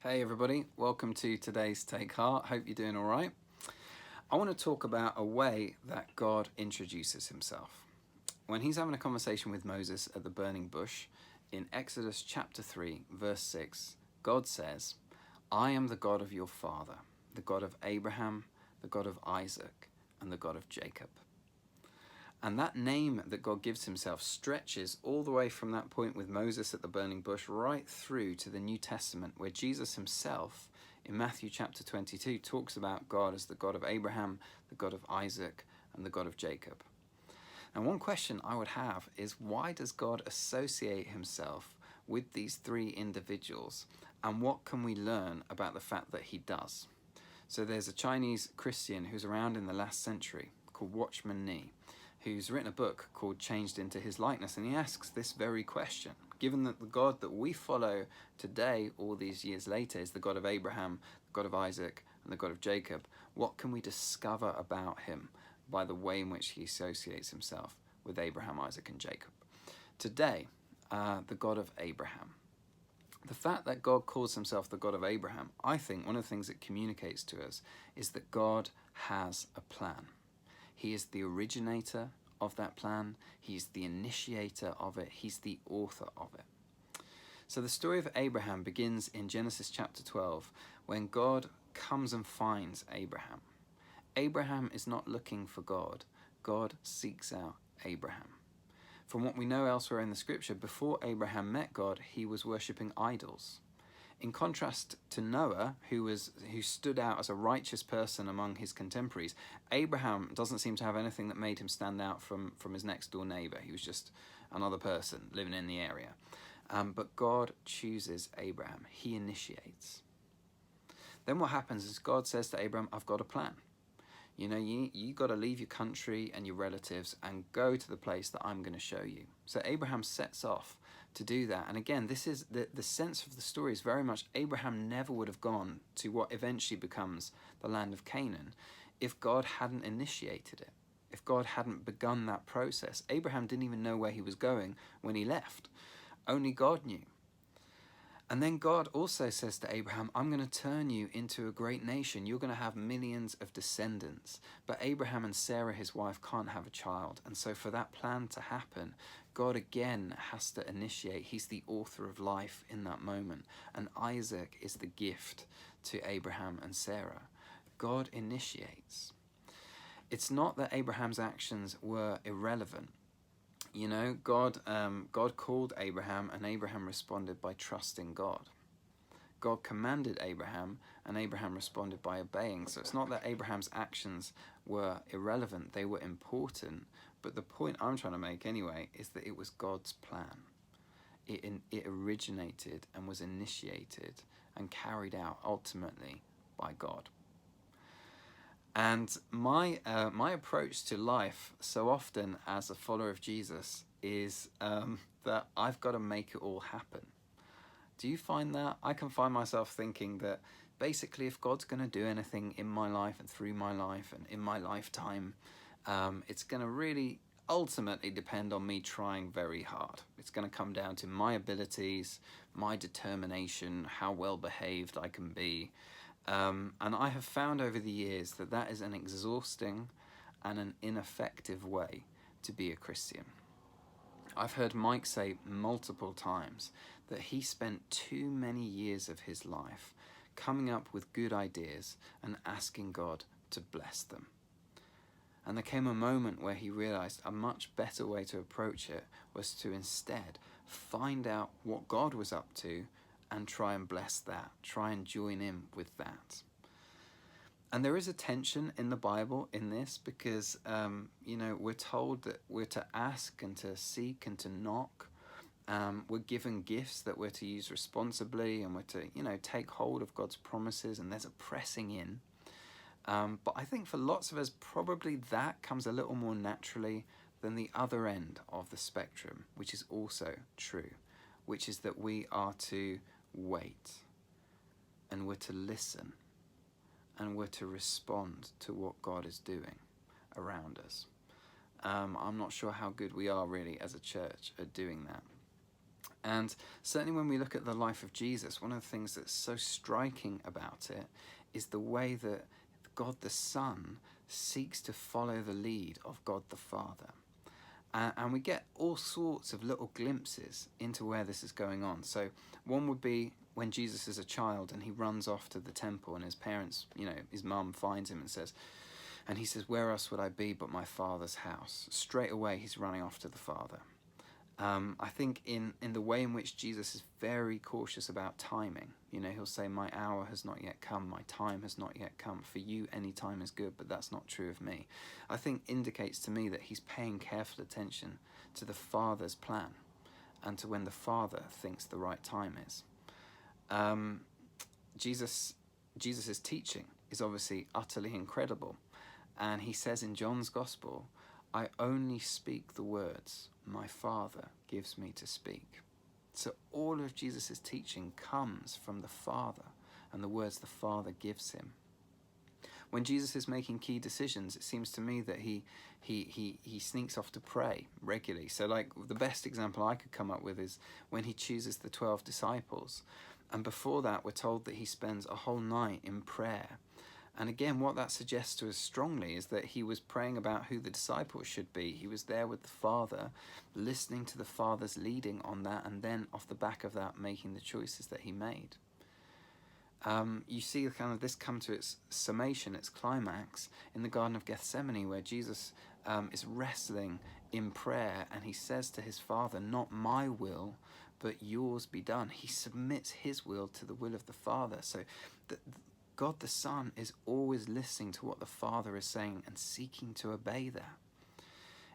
Hey everybody, welcome to today's Take Heart. Hope you're doing all right. I want to talk about a way that God introduces himself. When he's having a conversation with Moses at the burning bush, in Exodus chapter 3, verse 6, God says, "I am the God of your father, the God of Abraham, the God of Isaac, and the God of Jacob." And that name that God gives himself stretches all the way from that point with Moses at the burning bush right through to the New Testament, where Jesus himself, in Matthew chapter 22, talks about God as the God of Abraham, the God of Isaac, and the God of Jacob. And one question I would have is, why does God associate himself with these three individuals? And what can we learn about the fact that he does? So there's a Chinese Christian who's around in the last century called Watchman Nee, who's written a book called Changed into His Likeness, and he asks this very question. Given that the God that we follow today, all these years later, is the God of Abraham, the God of Isaac, and the God of Jacob, what can we discover about him by the way in which he associates himself with Abraham, Isaac, and Jacob? Today, the God of Abraham. The fact that God calls himself the God of Abraham, I think one of the things it communicates to us is that God has a plan. He is the originator of that plan. He's the initiator of it. He's the author of it. So the story of Abraham begins in Genesis chapter 12 when God comes and finds Abraham. Abraham is not looking for God. God seeks out Abraham. From what we know elsewhere in the scripture, before Abraham met God, he was worshipping idols. In contrast to Noah, who stood out as a righteous person among his contemporaries, Abraham doesn't seem to have anything that made him stand out from his next door neighbor. He was just another person living in the area. But God chooses Abraham. He initiates. Then what happens is God says to Abraham, "I've got a plan. You know, you got to leave your country and your relatives and go to the place that I'm going to show you." So Abraham sets off to do that. And again, this is the sense of the story is very much Abraham never would have gone to what eventually becomes the land of Canaan if God hadn't initiated it, if God hadn't begun that process. Abraham didn't even know where he was going when he left. Only God knew. And then God also says to Abraham, "I'm going to turn you into a great nation. You're going to have millions of descendants." But Abraham and Sarah, his wife, can't have a child. And so for that plan to happen, God again has to initiate. He's the author of life in that moment. And Isaac is the gift to Abraham and Sarah. God initiates. It's not that Abraham's actions were irrelevant. You know, God called Abraham, and Abraham responded by trusting God. God commanded Abraham, and Abraham responded by obeying. So it's not that Abraham's actions were irrelevant, they were important. But the point I'm trying to make anyway is that it was God's plan. It originated and was initiated and carried out ultimately by God. And my approach to life so often as a follower of Jesus is that I've got to make it all happen. Do you find that? I can find myself thinking that basically if God's going to do anything in my life and through my life and in my lifetime, it's going to really ultimately depend on me trying very hard. It's going to come down to my abilities, my determination, how well behaved I can be. And I have found over the years that that is an exhausting and an ineffective way to be a Christian. I've heard Mike say multiple times that he spent too many years of his life coming up with good ideas and asking God to bless them. And there came a moment where he realized a much better way to approach it was to instead find out what God was up to and try and bless that, try and join in with that. And there is a tension in the Bible in this because, we're told that we're to ask and to seek and to knock. We're given gifts that we're to use responsibly, and we're to, take hold of God's promises, and there's a pressing in. But I think for lots of us, probably that comes a little more naturally than the other end of the spectrum, which is also true, which is that we are to wait, and we're to listen, and we're to respond to what God is doing around us. I'm not sure how good we are really as a church at doing that. And certainly when we look at the life of Jesus, one of the things that's so striking about it is the way that God the Son seeks to follow the lead of God the Father. And we get all sorts of little glimpses into where this is going on. So one would be when Jesus is a child and he runs off to the temple, and his parents, his mum finds him and he says, "Where else would I be but my Father's house?" Straight away he's running off to the Father. I think in the way in which Jesus is very cautious about timing. He'll say, "My hour has not yet come, my time has not yet come. For you, any time is good, but that's not true of me." I think indicates to me that he's paying careful attention to the Father's plan and to when the Father thinks the right time is. Jesus's teaching is obviously utterly incredible. And he says in John's Gospel, "I only speak the words my Father gives me to speak." So all of Jesus' teaching comes from the Father and the words the Father gives him. When Jesus is making key decisions, it seems to me that he sneaks off to pray regularly. So like the best example I could come up with is when he chooses the 12 disciples. And before that, we're told that he spends a whole night in prayer. And again, what that suggests to us strongly is that he was praying about who the disciples should be. He was there with the Father, listening to the Father's leading on that, and then off the back of that, making the choices that he made. You see kind of this come to its summation, its climax, in the Garden of Gethsemane, where Jesus is wrestling in prayer, and he says to his Father, "Not my will, but yours be done." He submits his will to the will of the Father. So God the Son is always listening to what the Father is saying and seeking to obey that.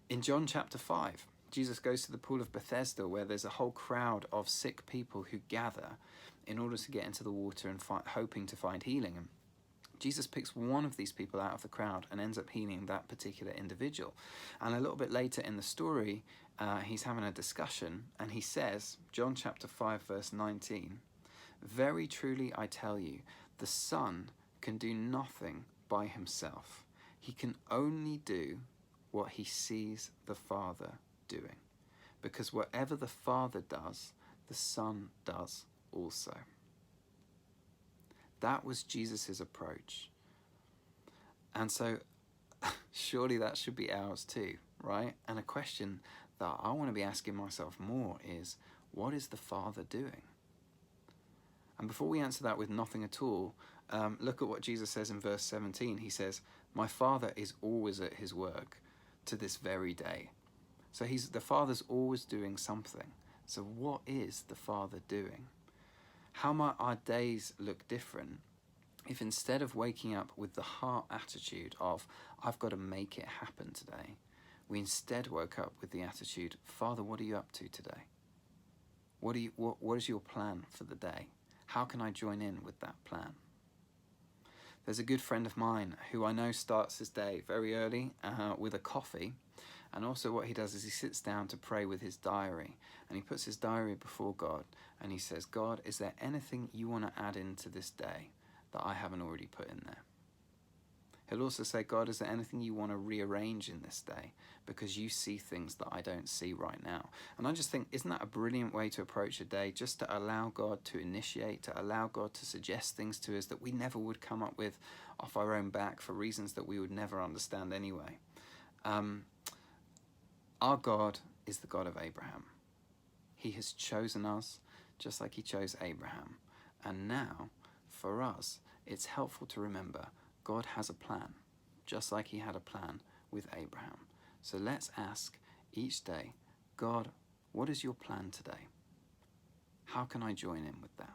In John chapter 5, Jesus goes to the pool of Bethesda, where there's a whole crowd of sick people who gather in order to get into the water and hoping to find healing. And Jesus picks one of these people out of the crowd and ends up healing that particular individual. And a little bit later in the story, he's having a discussion, and he says, John chapter 5, verse 19, "Very truly I tell you, the Son can do nothing by himself. He can only do what he sees the Father doing. Because whatever the Father does, the Son does also." That was Jesus' approach. And so surely that should be ours too, right? And a question that I want to be asking myself more is, what is the Father doing? And before we answer that with nothing at all, look at what Jesus says in verse 17. He says, "My Father is always at his work to this very day." So the Father's always doing something. So what is the Father doing? How might our days look different if instead of waking up with the heart attitude of, "I've got to make it happen today," we instead woke up with the attitude, "Father, what are you up to today? What is your plan for the day? How can I join in with that plan?" There's a good friend of mine who I know starts his day very early with a coffee. And also what he does is he sits down to pray with his diary. And he puts his diary before God. And he says, "God, is there anything you want to add into this day that I haven't already put in there?" He'll also say, "God, is there anything you want to rearrange in this day? Because you see things that I don't see right now." And I just think, isn't that a brilliant way to approach a day? Just to allow God to initiate, to allow God to suggest things to us that we never would come up with off our own back for reasons that we would never understand anyway. Our God is the God of Abraham. He has chosen us just like he chose Abraham. And now, for us, it's helpful to remember God has a plan, just like he had a plan with Abraham. So let's ask each day, "God, what is your plan today? How can I join in with that?"